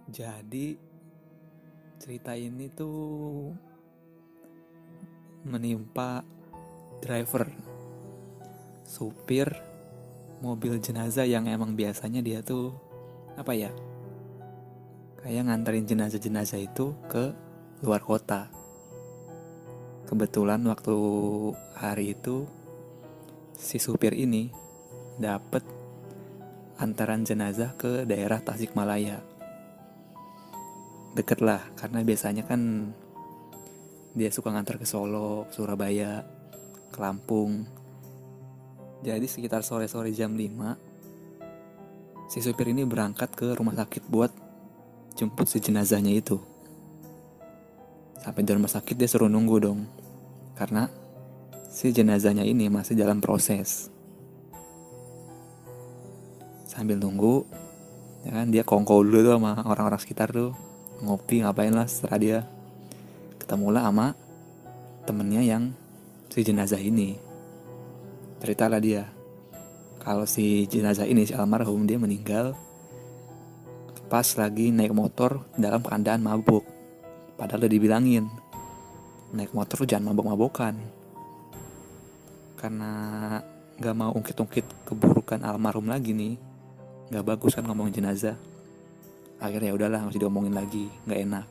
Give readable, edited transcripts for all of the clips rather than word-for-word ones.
Jadi cerita ini tuh menimpa driver, supir mobil jenazah yang emang biasanya dia tuh apa ya, kayak nganterin jenazah-jenazah itu ke luar kota. Kebetulan waktu hari itu si supir ini dapet antaran jenazah ke daerah Tasikmalaya. Deket lah, karena biasanya kan dia suka ngantar ke Solo, Surabaya, ke Lampung. Jadi sekitar sore-sore jam 5, si supir ini berangkat ke rumah sakit buat jemput si jenazahnya itu. Sampai di rumah sakit dia suruh nunggu dong, karena si jenazahnya ini masih dalam proses. Sambil nunggu, ya kan, dia kongko dulu tuh sama orang-orang sekitar tuh, ngopi ngapain lah setelah dia. Ketemulah sama temennya yang si jenazah ini. Ceritalah dia kalau si jenazah ini, si almarhum, dia meninggal pas lagi naik motor dalam keadaan mabuk. Padahal udah dibilangin, naik motor jangan mabok-mabokan, karena gak mau ungkit-ungkit keburukan almarhum lagi nih. Gak bagus kan ngomong jenazah. Akhirnya ya udahlah, masih diomongin lagi, gak enak.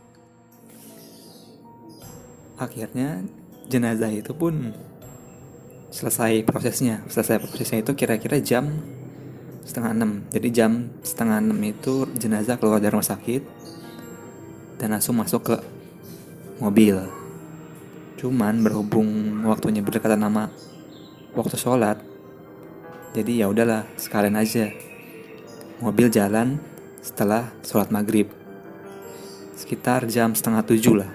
Akhirnya jenazah itu pun selesai prosesnya. Itu kira-kira jam setengah 6. Jadi jam setengah 6 itu jenazah keluar dari rumah sakit dan langsung masuk ke mobil. Cuman berhubung waktunya berdekatan sama waktu sholat, jadi ya udahlah, sekalian aja mobil jalan setelah sholat maghrib, sekitar jam setengah 7 lah.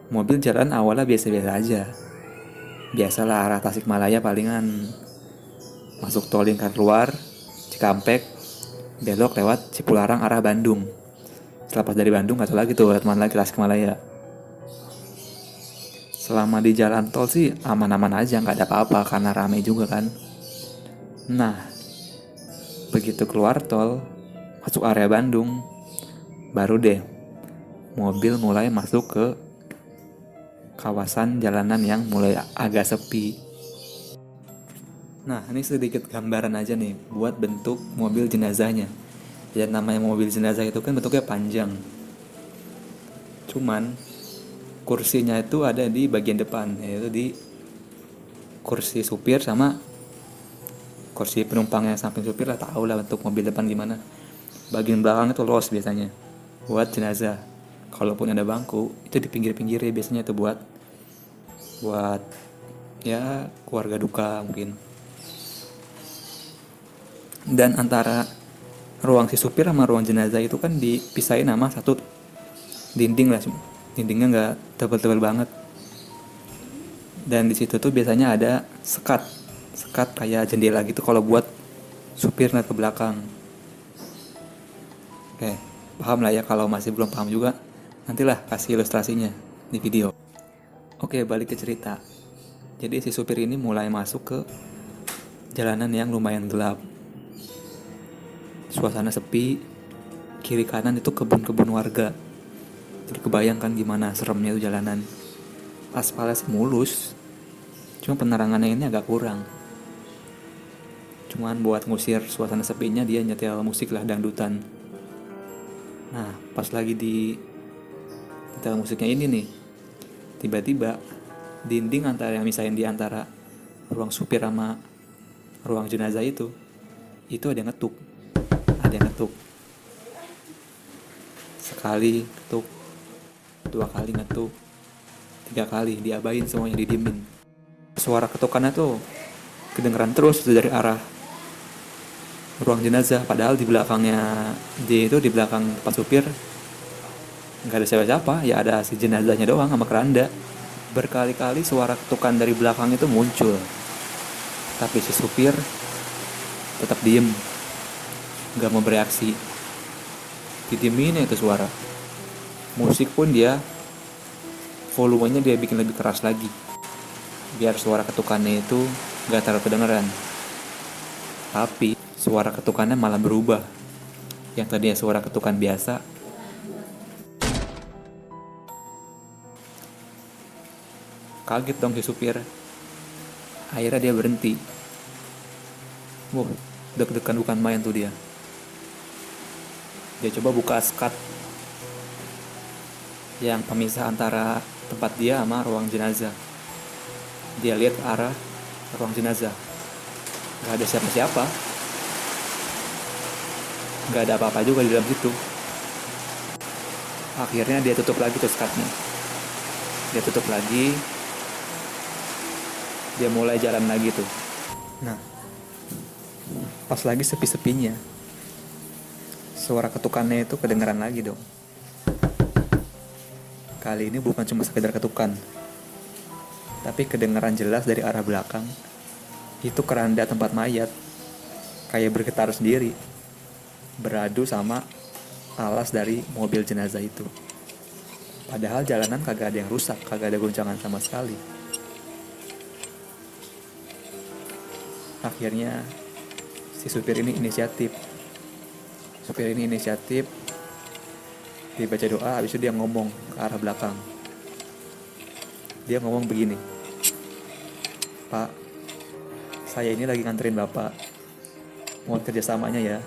Mobil jalan awalnya biasa-biasa aja. Biasalah arah Tasikmalaya palingan masuk tol lingkar luar, Cikampek, belok lewat Cipularang arah Bandung. Selepas dari Bandung gak tahu lagi tuh lewat mana lagi Tasikmalaya. Selama di jalan tol sih aman-aman aja, gak ada apa-apa karena rame juga kan. Nah, begitu keluar tol, masuk area Bandung, baru deh mobil mulai masuk ke kawasan jalanan yang mulai agak sepi. Nah, ini sedikit gambaran aja nih buat bentuk mobil jenazahnya. Ya, namanya mobil jenazah itu kan bentuknya panjang. Cuman kursinya itu ada di bagian depan, yaitu di kursi supir sama kursi penumpang yang samping supir lah, tahu lah bentuk mobil depan gimana. Bagian belakang itu luas biasanya buat jenazah. Kalaupun ada bangku, itu di pinggir-pinggirnya biasanya itu buat ya keluarga duka mungkin. Dan antara ruang si supir sama ruang jenazah itu kan dipisahin sama satu dinding lah. Dindingnya nggak tebal-tebal banget. Dan di situ tuh biasanya ada sekat kayak jendela gitu kalau buat supir ngeliat ke belakang. Oke, paham lah ya. Kalau masih belum paham juga, nantilah kasih ilustrasinya di video. Oke, balik ke cerita. Jadi si supir ini mulai masuk ke jalanan yang lumayan gelap. Suasana sepi, kiri kanan itu kebun-kebun warga. Jadi kebayangkan gimana seremnya itu jalanan. Aspalnya sih mulus, cuma penerangannya ini agak kurang. Cuman buat ngusir suasana sepinya dia nyetel musik lah, dangdutan. Nah, pas lagi di nyetel musiknya ini nih, tiba-tiba dinding antara yang misahin di antara ruang supir sama ruang jenazah itu ada yang ngetuk. Sekali ketuk, 2 kali ngetuk, 3 kali diabain, semuanya didiemin. Suara ketukannya tuh kedengeran terus dari arah ruang jenazah, padahal di belakangnya dia itu, di belakang tempat supir, nggak ada siapa-siapa, ya ada si jenazahnya doang sama keranda. Berkali-kali suara ketukan dari belakang itu muncul, tapi si supir tetap diem, nggak mau bereaksi. Didiemin itu suara. Musik pun dia volumenya dia bikin lebih keras lagi, biar suara ketukannya itu nggak terlalu kedengeran. Tapi suara ketukannya malah berubah. Yang tadinya suara ketukan biasa, kaget dong si supir. Akhirnya dia berhenti. Wow, deg-degan bukan main tuh dia. Dia coba buka skat yang pemisah antara tempat dia sama ruang jenazah. Dia lihat ke arah ruang jenazah. Gak ada siapa-siapa. Gak ada apa-apa juga di dalam situ. Akhirnya dia tutup lagi tuh skatnya. Dia tutup lagi. Dia mulai jalan lagi tuh. Nah, pas lagi sepi-sepinya, suara ketukannya itu kedengeran lagi dong. Kali ini bukan cuma sekedar ketukan, tapi kedengeran jelas dari arah belakang. Itu keranda tempat mayat, kayak bergetar sendiri, beradu sama alas dari mobil jenazah itu. Padahal jalanan kagak ada yang rusak, kagak ada goncangan sama sekali. Akhirnya si supir ini inisiatif. Dia baca doa, habis itu dia ngomong ke arah belakang. Dia ngomong begini, "Pak, saya ini lagi nganterin Bapak. Mohon kerjasamanya ya.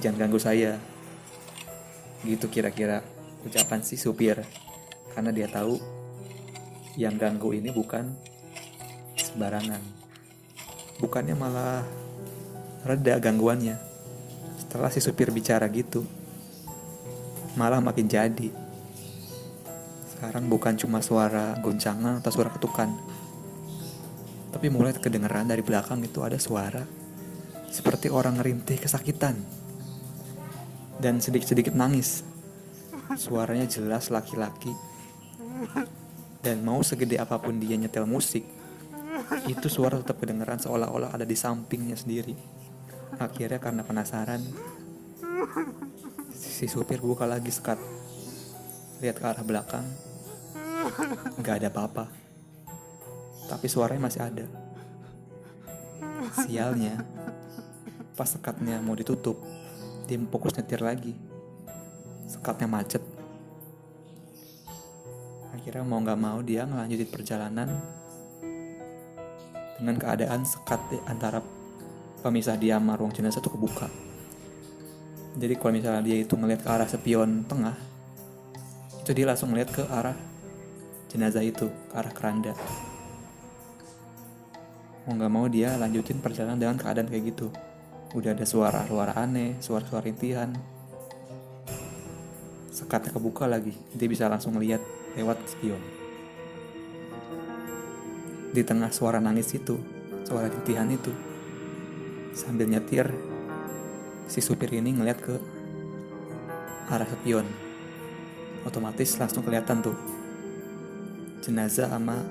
Jangan ganggu saya." Gitu kira-kira ucapan si supir. Karena dia tahu yang ganggu ini bukan sembarangan. Bukannya malah reda gangguannya. Setelah si supir bicara gitu, malah makin jadi. Sekarang bukan cuma suara goncangan atau suara ketukan, tapi mulai kedengeran dari belakang itu ada suara seperti orang ngerintih kesakitan dan sedikit-sedikit nangis. Suaranya jelas laki-laki, dan mau segede apapun dia nyetel musik, itu suara tetap kedengeran seolah-olah ada di sampingnya sendiri. Akhirnya karena penasaran, si supir buka lagi skat. Lihat ke arah belakang, gak ada apa-apa, tapi suaranya masih ada. Sialnya, pas sekatnya mau ditutup, dia fokus nyetir lagi. Sekatnya macet. Akhirnya mau gak mau dia ngelanjutin perjalanan dengan keadaan sekat antara pemisah dia sama ruang jenazah itu kebuka. Jadi kalau misalnya dia itu ngeliat ke arah spion tengah, itu dia langsung ngeliat ke arah jenazah itu, ke arah keranda. Mau gak mau dia lanjutin perjalanan dengan keadaan kayak gitu. Udah ada suara-suara aneh, suara-suara rintihan. Sekatnya kebuka lagi, dia bisa langsung ngeliat lewat spion. Di tengah suara nangis itu, suara rintihan itu, sambil nyetir, si supir ini ngeliat ke arah spion. Otomatis langsung kelihatan tuh jenazah sama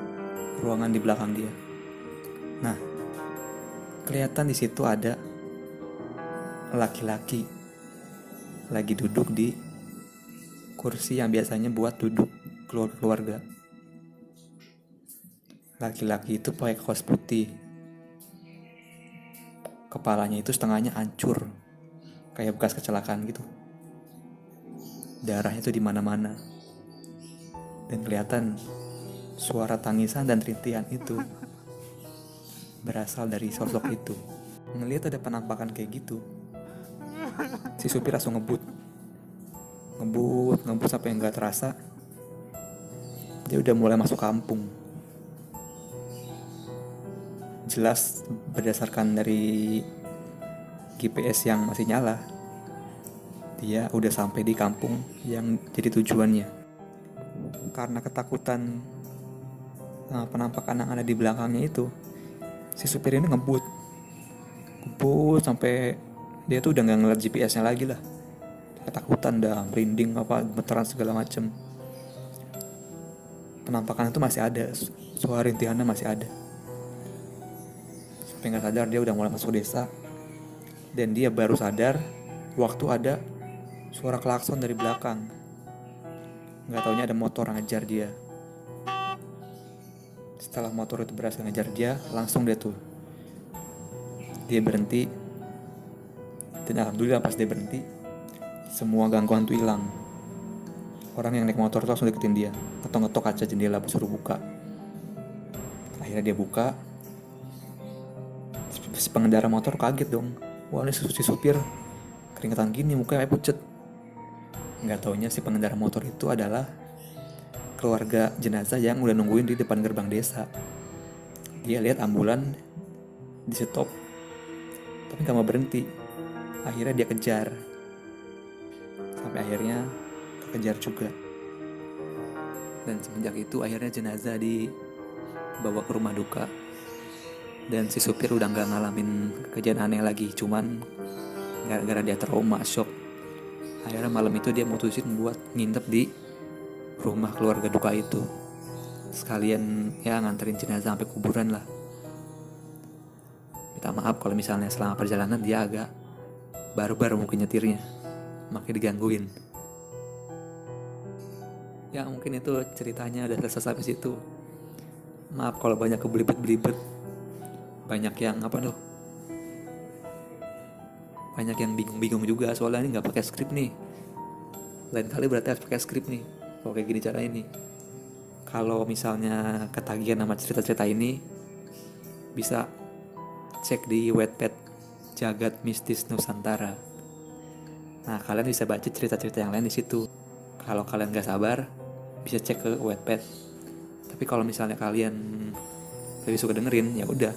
ruangan di belakang dia. Nah, kelihatan di situ ada laki-laki lagi duduk di kursi yang biasanya buat duduk keluarga. Laki-laki itu pakai kaos putih. Kepalanya itu setengahnya hancur, kayak bekas kecelakaan gitu. Darahnya itu di mana-mana. Dan kelihatan suara tangisan dan rintihan itu berasal dari sosok itu. Ngelihat ada penampakan kayak gitu, si supir langsung ngebut sampai nggak terasa dia udah mulai masuk kampung. Jelas berdasarkan dari GPS yang masih nyala, dia udah sampai di kampung yang jadi tujuannya. Karena ketakutan penampakan yang ada di belakangnya itu, si supir ini ngebut sampai dia tuh udah nggak ngeliat GPS-nya lagi lah. Ketakutan, dah merinding apa, gemeteran segala macem. Penampakan itu masih ada, suara rintihannya masih ada. Sampai nggak sadar dia udah mulai masuk desa, dan dia baru sadar waktu ada suara klakson dari belakang. Nggak taunya ada motor ngejar dia. Setelah motor itu berhasil ngejar dia, langsung dia berhenti. Dan alhamdulillah pas dia berhenti, semua gangguan tuh hilang. Orang yang naik motor tuh langsung deketin dia, ngetok-ngetok kaca jendela suruh buka. Akhirnya dia buka. Si pengendara motor kaget dong. Wah, ini si supir keringetan gini, mukanya kayak pucet. Nggak taunya si pengendara motor itu adalah keluarga jenazah yang udah nungguin di depan gerbang desa. Dia lihat ambulan di stop, tapi nggak mau berhenti. Akhirnya dia kejar, sampai akhirnya kekejar juga. Dan semenjak itu akhirnya jenazah dibawa ke rumah duka. Dan si supir udah nggak ngalamin kejadian aneh lagi, cuman gara-gara dia trauma, shock. Akhirnya malam itu dia mutusin buat nginep di rumah keluarga duka itu, sekalian ya nganterin jenazah sampai kuburan lah. Minta maaf kalau misalnya selama perjalanan dia agak barbar mungkin nyetirnya, makanya digangguin. Ya mungkin itu ceritanya udah selesai sampai situ. Maaf kalau banyak kebelibet-belibet, banyak yang banyak yang bingung-bingung juga, soalnya ini nggak pakai skrip nih. Lain kali berarti harus pakai skrip nih kalau kayak gini cara ini. Kalau misalnya ketagihan sama cerita-cerita ini, bisa cek di Wattpad Jagat Mistis Nusantara. Nah, kalian bisa baca cerita-cerita yang lain di situ. Kalau kalian gak sabar, bisa cek ke Wattpad. Tapi kalau misalnya kalian lebih suka dengerin, ya udah,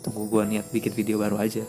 tunggu gua niat bikin video baru aja.